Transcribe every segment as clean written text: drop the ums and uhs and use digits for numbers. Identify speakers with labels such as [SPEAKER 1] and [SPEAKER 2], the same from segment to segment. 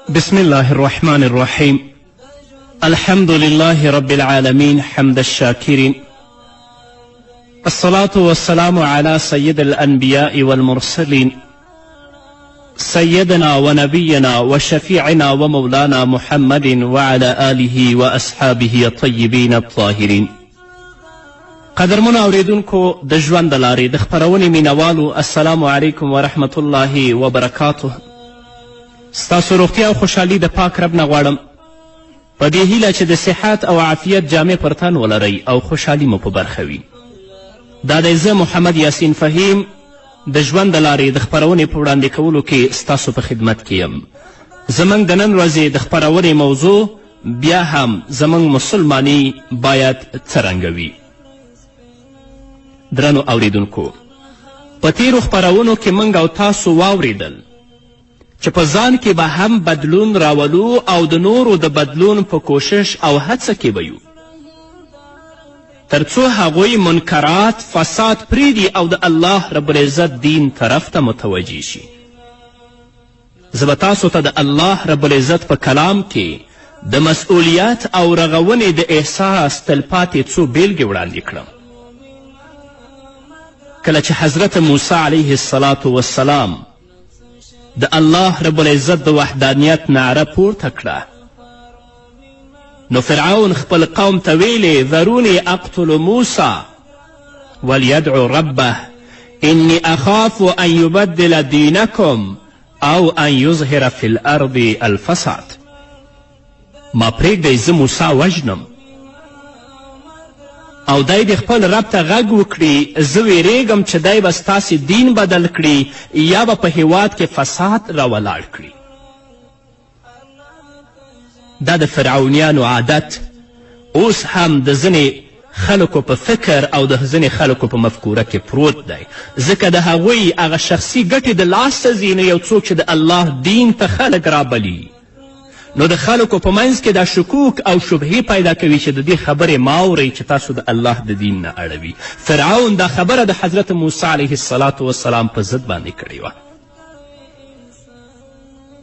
[SPEAKER 1] بسم الله الرحمن الرحيم. الحمد لله رب العالمين حمد الشاكرين، الصلاة والسلام على سيد الأنبياء والمرسلين سيدنا ونبينا وشفيعنا ومولانا محمد وعلى آله وأصحابه الطيبين الطاهرين. قدرمنو اوریدونکو د ژوند د لارې د خپرونې مینوالو، السلام علیکم ورحمة الله وبرکاته. ستاسو روغتیا او خوشحالي د پاک رب نه غواړم، په دې هیله چې د صحت او عافیت جامې پر تن ولرئ او خوشحالي مو په برخه وي. دا دی زه محمد یاسین فهیم د ژوند د لارې د خپرونې په وړاندې کولو کې ستاسو په خدمت کې یم. زموږ د نن ورځې د خپرونې موضوع بیا هم زموږ مسلماني باید څرنګه وي. درنو اوریدونکو، په تیرو خپرونو کې موږ او تاسو واوریدل چې په ځان کې به هم بدلون راولو او د نورو د بدلون په کوشش او هڅه کې به یو، تر څو هغوی منکرات فساد پریږدي او د الله رب العزت دین طرف ته متوجه شي. زه به تاسو ته د الله رب العزت په کلام کې د مسئولیت او رغونې د احساس تلپاتې څو بیلګې وړاندې کړم. کله چې حضرت موسی علیه السلام د الله رب العزت د وحدانیت نعره پورته کړه، نو فرعون خپل قوم ته ویلې ذروني اقتل موسی ولیدعو ربه انی اخاف ان یبدل دینکم او ان یظهر فی الارض الفساد. ما پرېږدئ زه موسی وژنم او دی د خپل رب ته غږ وکړي، زه ویریږم چې دی به ستاسې دین بدل کړي یا به په هیواد کې فساد راولاړ کړي. دا د فرعونیانو عادت اوس هم د ځینې خلکو په فکر او د ځینې خلکو په مفکوره کې پروت دی، ځکه د هغوی هغه شخصي ګټې د لاسته ځي. نو یو څوک چې د الله دین ته خلک رابلي، نو د خلکو په منځ کې دا شکوک او شبهې پیدا کوي چې د دې خبرې ما اورئ چې تاسو د الله د دین نه اړوي. فرعون دا خبره د حضرت موسی علیه السلام په ضد باندې کړې وه.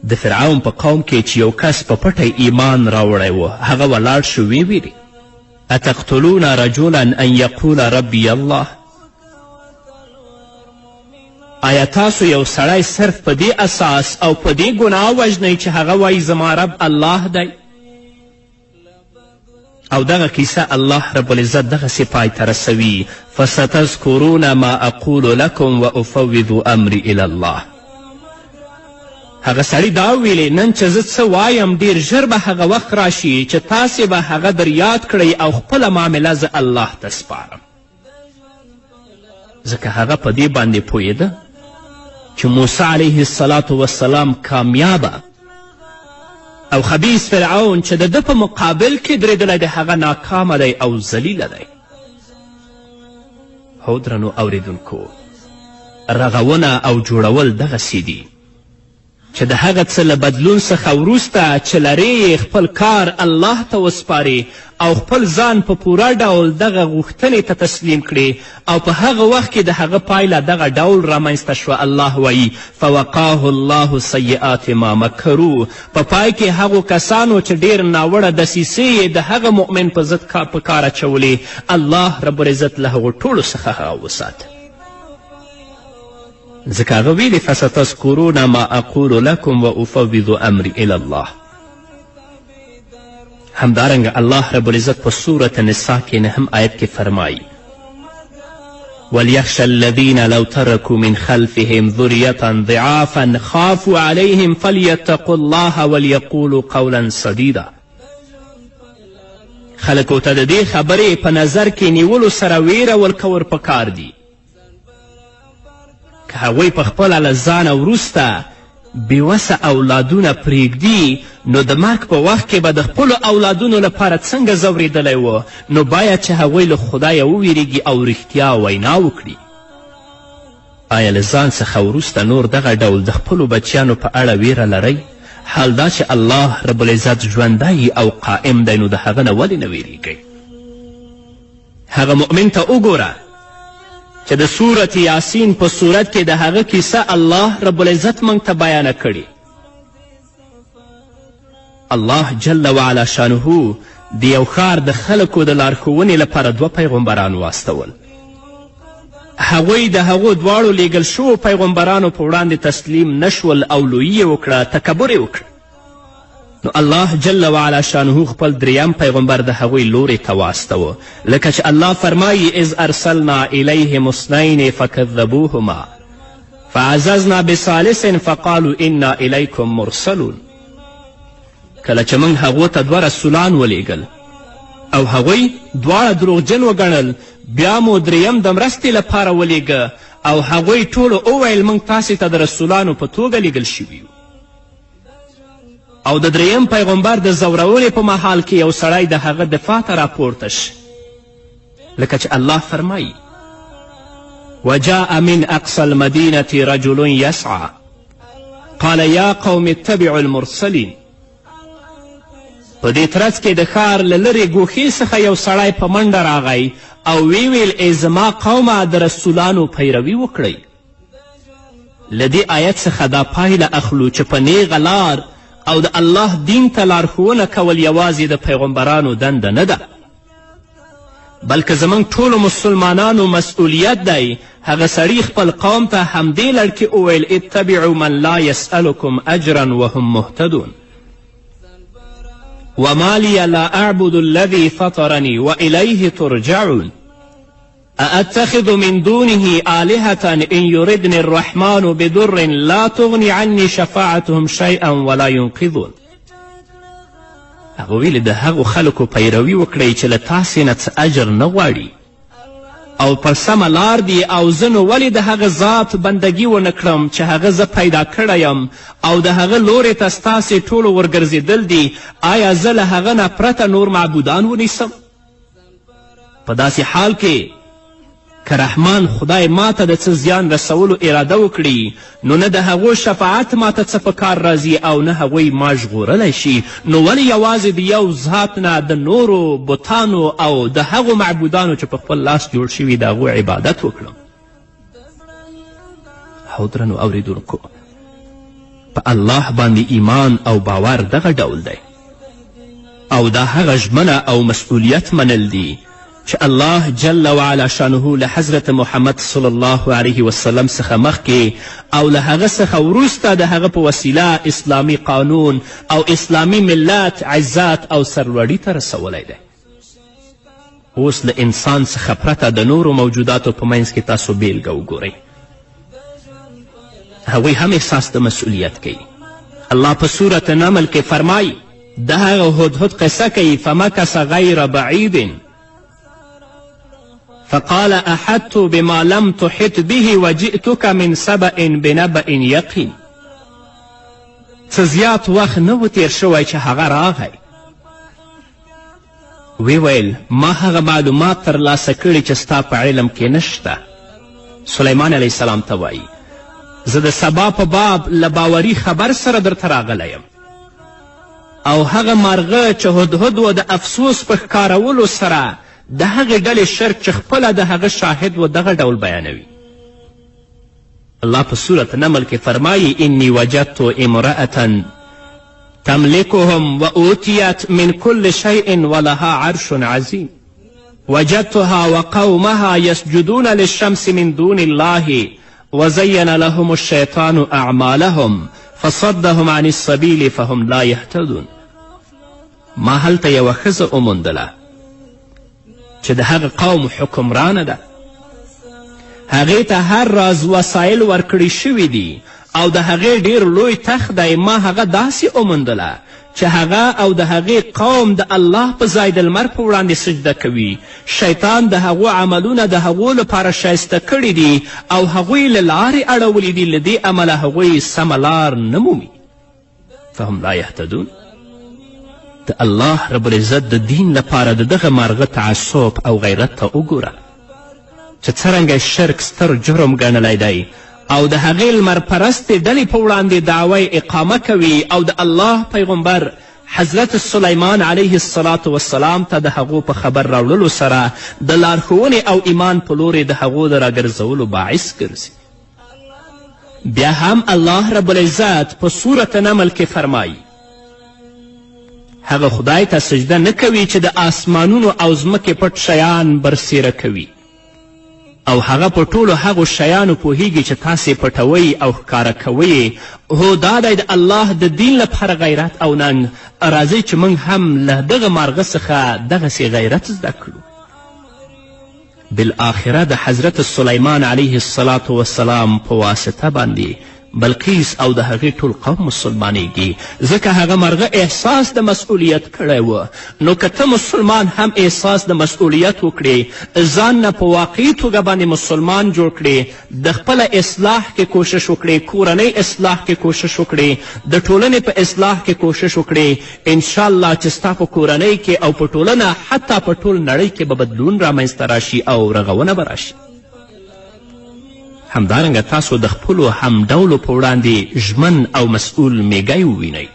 [SPEAKER 1] د فرعون په قوم کې چې یو کس په پټه ایمان راوړی و، هغه ولاړ شو ویې ویلې اتقتلون رجلا ان یقول ربی الله. آیا تاسو یو سړی صرف په دې اساس او په دې ګناه وژنئ چې هغه وایي زما رب الله دی؟ او دغه کیسه الله رب العزت دغسې پای ته رسوي فستذکرون ما اقول لکم وافوض امری الی الله. هغه سړي دا ویلې نن چې زه څه وایم ډېر ژر به هغه وخت راشي چې تاسې به هغه در یاد کړئ او خپله معامله زه الله ته سپارم. ځکه هغه په دې باندې پوهېده چې موسی علیه السلام کامیابه او خبیث فرعون چې د ده په مقابل کې درېدلی دی هغه ناکامه دی او ذلیله دی. هو درنو اوریدونکو، رغونه او جوړول دغسې دي چې د هغه څه له بدلون څخه وروسته چې لرې خپل کار الله ته وسپارې او خپل ځان په پوره ډول دغه غوښتنې ته تسلیم کړې او په هغه وخت کې د هغه پایله دغه ډول رامنځته شوه. الله وایي فوقاه الله سیئات ما مکرو. په پای کې هغو کسانو چې ډېر ناوړه دسیسې یې د هغه مؤمن په ضد په کار اچولې، الله رب العزت له هغو ټولو څخه هغه وساته. ځکه هغه ویلې فستذکرون ما اقول لکم وافوض امری الی الله. همدارنګه الله رب العزت په سورة نساء کې نهم آیت کې فرمایي ولیخشى الذین لو ترکوا من خلفهم ذریة ضعافا خافوا علیهم فلیتقوا الله ولیقولوا قولا سدیدا. خلکو ته د دې خبرې په نظر کې نیولو سره ویره ورکول پکار دي که هغوی په خپله له ځانه وروسته بېوسه اولادونه پرېږدي، نو د مرګ په وخت کې به د خپلو اولادونو لپاره څنګه ځورېدلی و. نو باید چې هغوی له خدایه وویریږي او رښتیا وینا وکړي. آیا له ځان څخه وروسته نور دغه ډول د خپلو بچیانو په اړه ویره لرئ؟ حال دا چې الله رب العزت ژوندی او قائم دی، نو د هغه نه ولې نه ویریږئ؟ هغه مؤمن ته وګوره چې د سورت یاسین په صورت کې د هغه کیسه الله رب العزت موږ ته بیانه کړي. الله جل وعلا شانه د یو ښار د خلکو د لارښوونې لپاره 2 پیغمبران واستول. هغوی د هغو دواړو لیږل شوو پیغمبرانو په وړاندې تسلیم نشول او لویي یې وکړه، تکبر یې وکړه. نو الله جل وعلا شانه خپل 3یم پیغمبر د هغوی لورې ته واستوه، لکه چې الله فرمایي اذ ارسلنا الیهم 2 فکذبوهما فعززنا بثالث فقالوا انا الیکم مرسلون. کله چې موږ هغو ته 2 رسولان ولیږل او هغوی دواړه دروغجن وګڼل، بیا مو 3یم د مرستې لپاره ولیږه او هغوی ټولو وویل موږ تاسې ته د رسولانو په توګه لیږل شوي یو. او د 3یم پیغمبر د زورولې په مهال کې یو سړی د هغه دفاع ته راپورته شه، لکه چې الله فرمایي وجاء من اقصى المدینة رجل یسعى قال یا قوم اتبعوا المرسلین. په دې ترڅ کې د ښار له لرې ګوښې څخه یو سړی په منډه راغی او ویل ای زما قومه د رسولانو پیروي وکړئ. له دې آیت څخه دا پایله اخلو چې په نیغه لار او د الله دین ته لارښوونه کول یوازې د پیغمبرانو دنده نه ده، بلکې زموږ ټولو مسلمانانو مسئولیت دی. هغه سړي خپل قوم ته همدې لړ کې وویل اتبعوا من لا یسألکم اجرا وهم مهتدون وما لي لا أعبد الذي فطرني وإليه ترجعون أأتخذ من دونه آلهة إن يردني الرحمن بضر لا تغني عني شفاعتهم شيئا ولا ينقذون. هغه ویل د هغو خلکو پیروي وکړئ چې له تاسې نه څه اجر نه غواړي او پر سمه لار دی، او زه نو ولې د هغه ذات بندګي ونه کړم چې هغه زه پیدا کړی یم او د هغه لورې ته ستاسې ټولو ورګرځېدل دي. آیا زه له هغه نه پرته نور معبودان ونیسم؟ په داسې حال کې که رحمان خدای ما ته د څه زیان رسولو اراده وکړي، نو نه د هغو شفاعت ما ته څه په کار راځي او نه هغوی ما ژغورلی شي. نو ولې یوازې د یو ذات نه د نورو بتانو او د هغو معبودانو چې په خپل لاس جوړ شوي د هغو عبادت وکړم؟ او درنو اوریدونکو، په الله باندې ایمان او باور دغه ډول دی، او دا هغه ژمنه او مسئولیت منل دی چې الله جل وعلا شانه له حضرت محمد صلی الله علیه وسلم څخه مخکې او له هغه څخه وروسته د هغه په وسیله اسلامي قانون او اسلامي ملت عزت او سرلوړي ته رسولی دی. اوس له انسان څخه پرته د نورو موجوداتو په منځ کې تاسو بیلګه وګورئ، هغوی هم احساس د مسئولیت کوي. الله په سورت نمل کې فرمایي د هغه هدهد قصه کوي فمکث غیر بعید فقال احدت بما لم تحط به وجئتك من سبأ بنبأ یقین. څه زیات وخت نه و تیر شوی چې هغه راغی، ویل ما هغه معلومات ترلاسه کړي چې ستا په علم کې نشته. سلیمان علیه السلام ته وایي زه د سبا په باب له باوري خبر سره درته راغلی یم. او هغه مرغه چې هدهد و د افسوس په ښکارولو سره د هغې ډلې شرک چې خپله د هغه شاهد و دغه ډول بیانوي. الله په سورت نمل کې فرمایي انی وجدت امرأة تملكهم وأوتيت من كل شيء ولها عرش عظيم وجدتها وقومها يسجدون للشمس من دون الله وزين لهم الشيطان أعمالهم فصدهم عن السبيل فهم لا يهتدون. ما هلته یوه ښځه وموندله چې د هغه قوم حکمرانه ده، هغې ته هر راز وسایل ورکړي شوي دي او د هغې ډیر لوی تخت دی. ما هغه داسې وموندله چې هغه او د هغې قوم د الله په ځای د لمر په وړاندې سجده کوي. شیطان د هغو عملونه د هغو لپاره ښایسته کړي دي او هغوی له لارې اړولي دي، له دې امله هغوی سمه لار نه مومي. فهم لا یهتدون. د الله رب العزت د دین لپاره د دغه مرغه تعصب او غیرت ته وګوره چې څرنګه شرک ستر جرم ګڼلی دی او د هغې لمر پرستې ډلې په وړاندې دعوی اقامه کوي او د الله پیغمبر حضرت سلیمان علیه السلام ته د هغو په خبر راوړلو سره د لارښوونې او ایمان په لورې د هغو د راګرځولو باعث ګرځي. بیا هم الله رب العزت په سورت نمل کې فرمایي هغه خدای ته سجده نه کوي چې د آسمانونو او ځمکې پټ شیان برسیره کوي او هغه په ټولو هغو شیانو پوهیږي چې تاسې پټوئ او ښکاره کوئ. هو دا دی د الله د دین لپاره غیرت او ننګ. راځئ چې موږ هم له دغه مارغه څخه دغسې غیرت زده کړو. بالآخره د حضرت سلیمان علیه السلام په واسطه باندې بلقیس او د هغې ټول قوم مسلمانیږي، ځکه هغه مرغه احساس د مسئولیت کړی و. نو که ته مسلمان هم احساس د مسئولیت وکړې، ځان نه په واقعي توګه باندې مسلمان جوړ کړې، د خپله اصلاح کې کوشش وکړې، کورنۍ اصلاح کې کوشش وکړې، د ټولنې په اصلاح کې کوشش وکړې، انشاءالله چې ستا په کورنۍ کې او په ټولنه حتی په ټول نړۍ کې به بدلون رامنځته راشي او رغونه به راشي. همدارنګه تاسو د خپلو همډولو په وړاندې ژمن او مسئول میږی ووینئ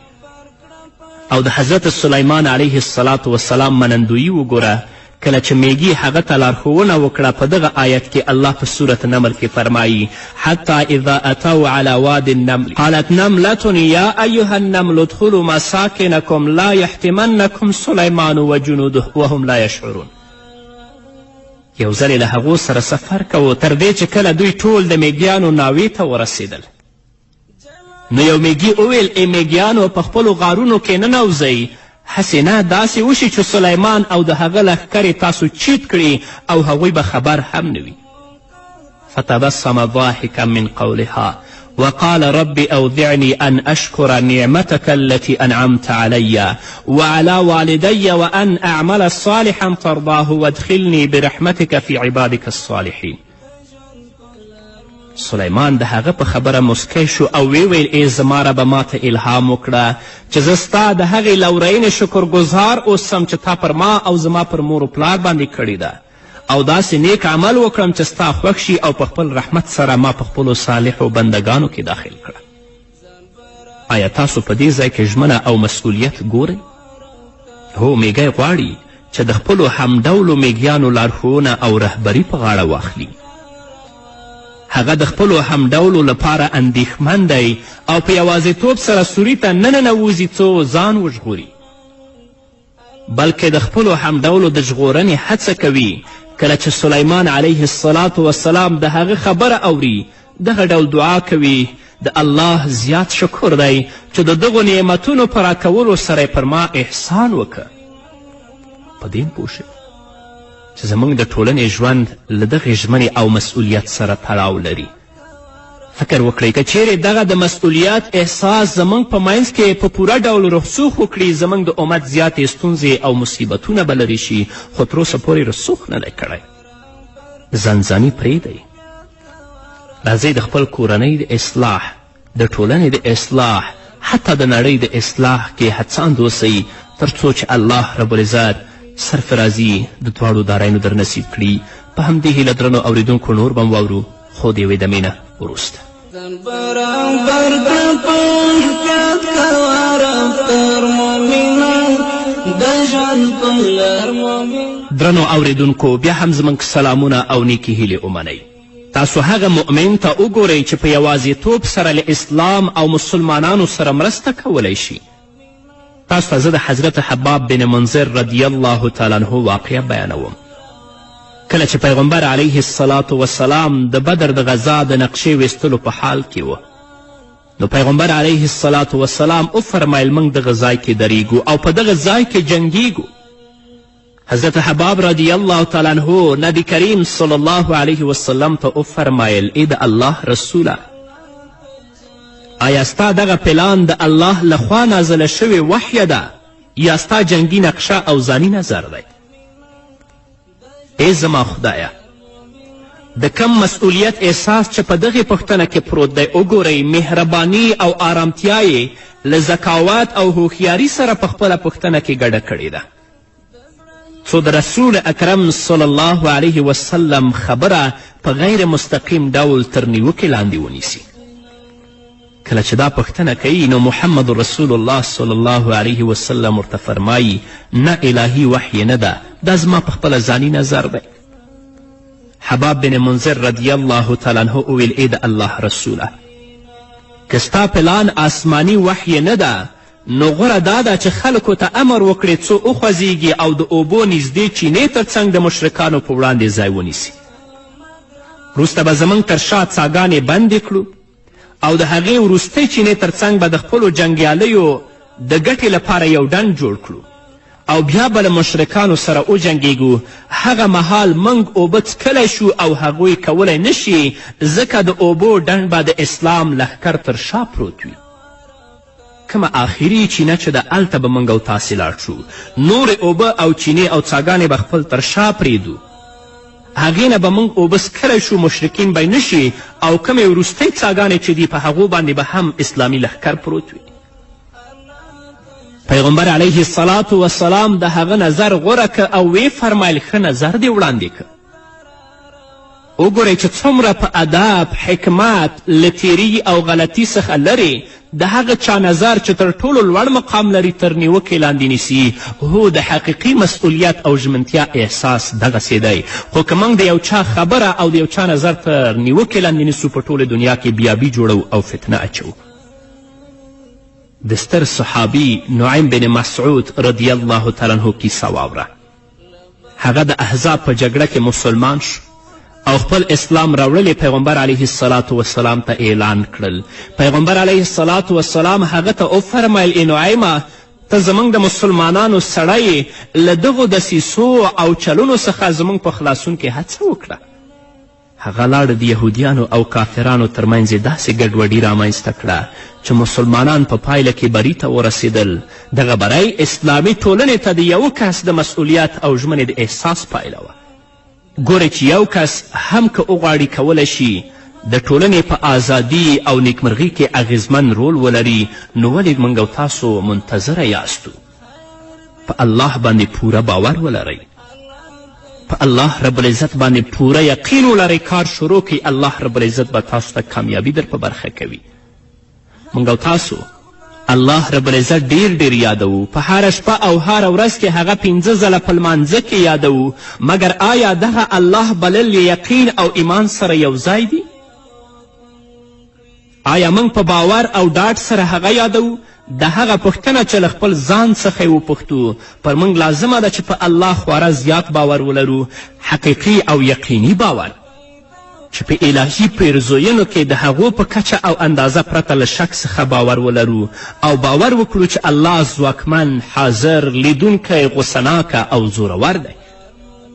[SPEAKER 1] او د حضرت سلیمان علیه السلام منندویي وګوره. کله چې میږي هغه ته لارښوونه وکړه په دغه آیت کې الله په صورت نمل کې فرمایي حتی اذا اتوا على واد النمل قالت نملة یا ایها النمل ادخلوا مساکنکم لا یحتمنکم سلیمان وجنوده وهم لا یشعرون. یو ځلې له هغو سره سفر کوو تر دې چې کله دوی ټول د میږیانو ناوې ته ورسېدل. نو یو میږي وویل ای میږیانو په خپلو غارونو کې ننوځئ، هسې نه داسې وشي چې سلیمان او د هغه لښکرې تاسو چیت کړي او هغوی به خبر هم نه وي. فتبسم ضاحکا من قولها وقال رب أوذعني أن أشكر نعمتك التي أنعمت علي وعلى والدي وأن أعمل صالحا ترضاه وادخلني برحمتك في عبادك الصالحين. سلیمان د هغه په خبره مسکی شو او ویل ای زما ربه ماته الهام وکړه چې زه ستا د هغې لورینې شکرګزار اوسم چې تا پر ما او زما پر مور و پلار باندې کړې ده او داسې نیک عمل وکړم چې ستا خوښ شي او په خپل رحمت سره ما په خپلو صالحو بندګانو کې داخل کړه. آیا تاسو په دې ځای کې ژمنه او مسئولیت ګورئ؟ هو، میږی غواړي چې د خپلو همډولو میږیانو لارښوونه او رهبري په غاړه واخلي. هغه د خپلو همډولو لپاره اندېښمن دی او په یوازیتوب سره سوري ته نه ننوځي څو ځان وژغوري، بلکې د خپلو همډولو د ژغورنې هڅه کوي. کله چې سلیمان علیه السلام د هغه خبره اوري، دغه ډول دعا کوي د الله زیات شکر دی چې د دغو نعمتونو په راکولو سره پر ما احسان وکړه. په دې پوه شئ چې زموږ د ټولنې ژوند له دغې ژمنې او مسئولیت سره تړاو لري. فکر وکړئ که چیرې دغه د مسئولیت احساس زموږ په منځ کې په پوره ډول رسوخ وکړي، زموږ د امت زیاتې ستونزې او مصیبتونه به لرې شي، خو تر اوسه پورې رسوخ نه دی کړی. ځانځاني پرېږدئ. راځئ د خپل کورنۍ د اصلاح، د ټولنې د اصلاح، حتی د نړۍ د اصلاح کې هڅاند اوسئ تر څو چې الله رب العزت سرفرازي د دواړو دارایانو در نصیب کړي. په همدې هیله درنو اوریدونکو نور به م واورو، خو د یوې دمې نه وروسته. درنو اوریدونکو، بیا هم زموږ سلامونه او نیکې هیلې ومنئ. تاسو هغه مؤمن ته وګورئ چې په یوازیتوب سره له اسلام او مسلمانانو سره مرسته کولی شي. تاسو ته زه د حضرت حباب بن منذر رضی الله تعالی عنه واقعه بیانوم. کله چې پیغمبر علیه السلام د بدر د غذا د نقشې ویستلو په حال کې و، نو پیغمبر علیه السلام وفرمیل موږ دغه ځای کې دریږو او په دغه ځای کې جنګیږو. حضرت حباب رضی الله تعالی عنه نبی کریم صلی الله علیه وسلم ته وفرمیل ای د الله رسوله، آیا ستا دغه پلان د الله لخوا نازله شوې وحیه ده یا ستا جنګي نقشه او ځاني نظر دی؟ ای زما خدایه، د کم مسئولیت احساس چې په دغې پوښتنه کې پروت دی، وګورئ مهرباني او آرامتیا یې له ذکاوت او هوښیاري سره په خپله پوښتنه کې ګډه کړې ده، څو د رسول اکرم صلی الله علیه وسلم خبره په غیر مستقیم ډول تر نیوکې لاندې ونیسي. کله چې دا پوښتنه کوي نو محمد رسول الله صلی الله علیه وسلم ورته فرمایي نه الهي وحی نه ده، دا زما په خپله ځاني نظر دی. حباب بن منذر رضی الله تعالی عنه وویل ای د الله رسوله که ستا پلان آسمانی وحی نه ده نو غوره دا ده چې خلکو ته امر وکړي څو وخوځېږي او د اوبو نږدې چینې تر څنګ د مشرکانو په وړاندې ځای ونیسي. وروسته به زموږ تر شا څاګانې بندې کړو او د هغې وروستۍ چینې تر څنګ به د خپلو جنګیالیو د ګټې لپاره یو ډنډ جوړ کړو او بیا به له مشرکانو سره وجنګیږو. هغه مهال موږ اوبه څکلی شو او هغوی کولی نشي ځکه د اوبو ډنډ به د اسلام لښکر تر شا پروت وي. کومه آخري چینه چې ده هلته به موږ او تاسې لاړ شو. نورې اوبه او چینې او څاګانې به خپل تر شا پرېږدو. هغې نه به موږ اوبه څکلی شو، مشرکین به نشي او کومې وروستۍ څاګانې چې دي په هغو باندې به هم اسلامي لښکر پروت وي. پیغمبر علیه الصلاة والسلام د هغه نظر غوره که او وی فرمایل ښه نظر دې وړاندې که. وګورئ چې څومره په ادب، حکمت، له تیري او غلطي څخه لرې د هغه چا نظر چې تر ټولو لوړ مقام لري تر نیوکې لاندې نیسي. هو د حقیقي مسئولیت او ژمنتیا احساس دغسې دی. خو که موږ د یو چا خبره او د یو چا نظر تر نیوکې لاندې نیسو په ټوله دنیا کې بیابي جوړو او فتنه اچوو. د ستر صحابي نعیم بن مسعود رضی الله تعالی عنه کیسه واوره. هغه د احزاب په جګړه کې مسلمان شو او خپل اسلام راوړلی پیغمبر علیه الصلاة والسلام ته اعلان کړل. پیغمبر علیه الصلاة والسلام هغه ته وفرمیل ای نعیمه ته زموږ د مسلمانانو سړی له دغو دسیسو او چلونو څخه زموږ په خلاصون کې هڅه وکړه. هغه لاړه د یهودیانو او کافرانو ترمنځ یې داسې ګډوډي رامنځته کړه چې مسلمانان په پایله کې بري ته ورسېدل. دغه بری اسلامي ټولنې ته د یو کس د مسئولیت او ژمنې د احساس پایله وه. ګورئ چې یو کس هم که وغواړي کولی شي د ټولنې په ازادي او نیکمرغي کې اغیزمن رول ولري، نو ولې موږ او تاسو منتظره یاستو؟ په الله باندې پوره باور ولرئ، په الله رب العزت باندې پوره یقین ولرئ. کار شروع کړئ، الله رب العزت به تاسو ته کامیابي در په برخه کوي. موږ او تاسو الله رب العزت ډیر ډیر یادوو. په هره شپه او هره ورځ کې هغه 5 ځله په لمانځه کې یادوو. مګر آیا دغه الله بلل یقین او ایمان سره یو ځای دی؟ آیا موږ په باور او ډاډ سره هغه یادوو؟ د هغه پوښتنه چې له خپل ځان څخه یې وپوښتو. پر موږ لازمه ده چې په الله خورا زیات باور ولرو، حقیقي او یقیني باور چې په الهي پیرزوینو کې د هغو په کچه او اندازه پرته له شک څخه باور ولرو او باور وکړو چې الله ځواکمن، حاضر، لیدونکی، غصناکه او زورور دی.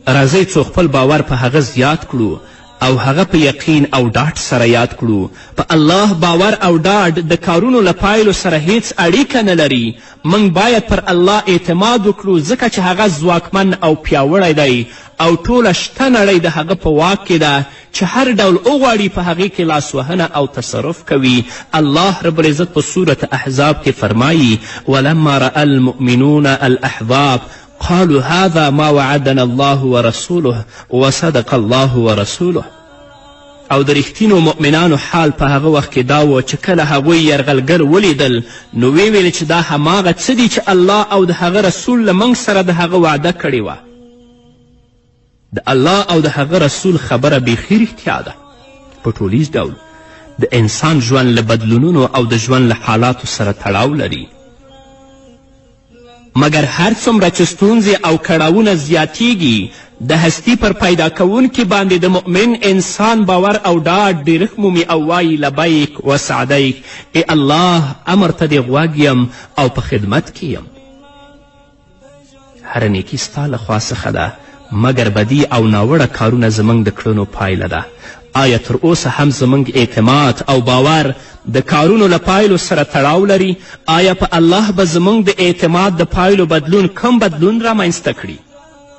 [SPEAKER 1] راځئ څو خپل باور په هغه زیات کړو او هغه په یقین او ډاډ سره یاد کړو. په الله باور او ډاډ د کارونو له پایلو سره هیڅ اړیکه نه لري. موږ باید پر الله اعتماد وکړو ځکه چې هغه ځواکمن او پیاوړی دی او ټوله شته نړۍ د هغه په واک کې ده چې هر ډول وغواړي په هغې کې لاسوهنه او تصرف کوي. الله رب العزت په سورة احزاب کې فرمایي ولما رأى المؤمنون الاحزاب قالوا هذا ما وعدنا الله ورسوله وصدق الله ورسوله. او د رښتینو مؤمنانو حال په هغه وخت کې دا و چې کله هغوی یرغلګر ولیدل نو ویې ویل چې دا هماغه څه دي چې الله او د هغه رسول له موږ سره د هغه وعده کړې وه. د الله او د هغه رسول خبره بیخي رښتیا ده. په ټولیز ډول د انسان ژوند له بدلونونو او د ژوند له حالاتو سره تړاو لري. مګر هر څومره چې ستونزې او کړاوونه زیاتیږي د هستی پر پیدا کوونکي باندې د مؤمن انسان باور او ډاډ ډیرښت مومي او وایي لبیک و سعدیک، ای الله امر ته دې غوږ یم او په خدمت کې یم. هره نیکي ستا له خوا څخه ده مګر بدي او ناوړه کارونه زموږ د کړنو پایله ده. آیا تر اوسه هم زموږ اعتماد او باور د کارونو له پایلو سره تړاو لري؟ آیا په الله به زموږ د اعتماد د پایلو بدلون کم بدلون رامنځته کړي؟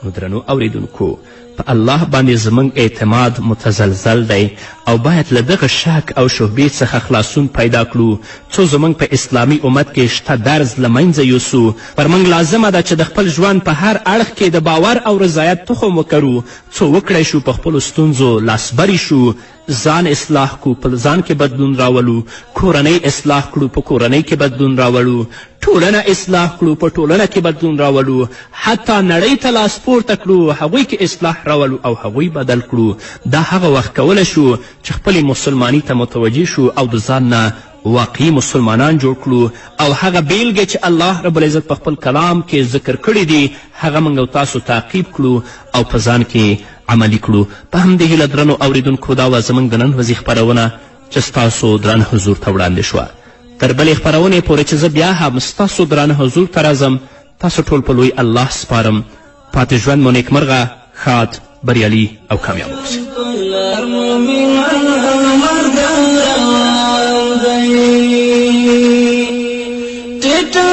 [SPEAKER 1] نو درنو اوریدونکو په الله باندې زموږ اعتماد متزلزل دی او باید له دغه شک او شبهې څخه خلاصون پیدا کړو څو زموږ په اسلامي امت کې شته درز له منځه یوسو. پر موږ لازمه ده چې د خپل ژوند په هر اړخ کې د باور او رضایت تخم وکرو څو وکړی شو په خپلو ستونزو لاسبري شو ځان اصلاح کړو په ځان کې بدلون راولو، کورنۍ اصلاح کړو په کورنۍ کې بدلون راولو، ټولنه اصلاح کړو په ټولنه کې بدلون راولو، حتی نړۍ ته لاس پورته کړو هغوی کې اصلاح راولو او هغوی بدل کړو. دا هغه وخت کولی شو چې خپلې مسلماني ته متوجه شو او د ځان نه واقعي مسلمانان جوړ کړو او هغه بیلګې چې الله رب العزت په خپل کلام کې ذکر کړي دي هغه موږ او تاسو تعقیب کړو او په ځان کې عملي کړو. په همدې هیله درنو اوریدونکو دا وه زموږ د نن ورځې خپرونه چې ستاسو درانه حضور ته وړاندې شوه. تر بلې خپرونې پورې چې زه بیا هم ستاسو درانه حضور ته راځم تاسو ټول په لوی الله سپارم. پاتې ژوند مو نیکمرغه، ښاد، بریالي او کامیاب اوسئ. ټیټه